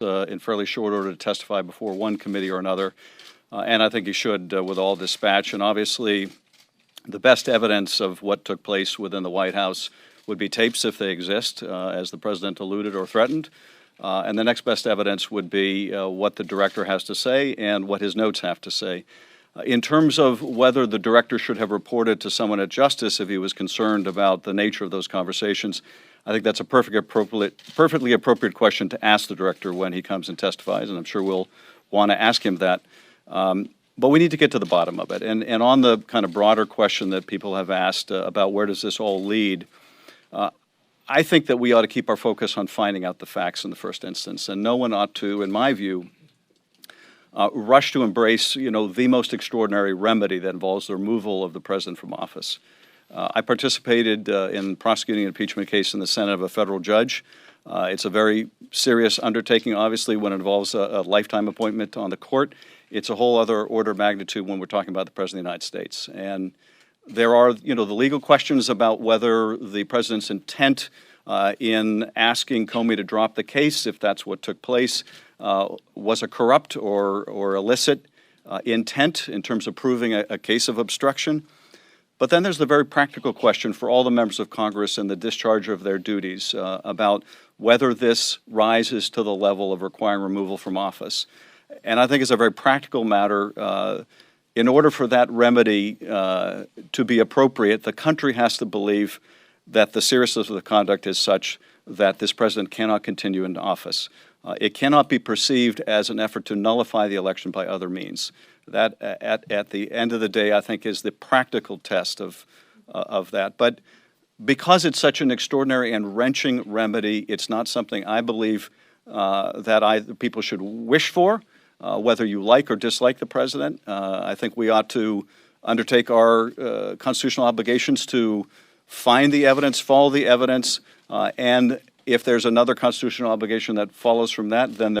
in fairly short order to testify before one committee or another, and I think he should with all dispatch. And obviously, the best evidence of what took place within the White House would be tapes if they exist, as the president alluded or threatened. And the next best evidence would be what the director has to say and what his notes have to say. In terms of whether the director should have reported to someone at Justice if he was concerned about the nature of those conversations, I think that's a perfectly appropriate question to ask the director when he comes and testifies, and I'm sure we'll want to ask him that. But we need to get to the bottom of it. And on the kind of broader question that people have asked about where does this all lead, I think that we ought to keep our focus on finding out the facts in the first instance, and no one ought to, in my view, rush to embrace, the most extraordinary remedy that involves the removal of the president from office. I participated in prosecuting an impeachment case in the Senate of a federal judge. It's a very serious undertaking, obviously, when it involves a lifetime appointment on the court. It's a whole other order of magnitude when we're talking about the President of the United States. And there are, the legal questions about whether the president's intent in asking Comey to drop the case, if that's what took place, was a corrupt or illicit intent in terms of proving a case of obstruction. But then there's the very practical question for all the members of Congress in the discharge of their duties about whether this rises to the level of requiring removal from office. And I think it's a very practical matter. In order for that remedy to be appropriate, the country has to believe that the seriousness of the conduct is such that this president cannot continue in office. It cannot be perceived as an effort to nullify the election by other means. That, at the end of the day, I think is the practical test of that. But because it's such an extraordinary and wrenching remedy, it's not something I believe that people should wish for, whether you like or dislike the president. I think we ought to undertake our constitutional obligations to find the evidence, follow the evidence, and if there's another constitutional obligation that follows from that, then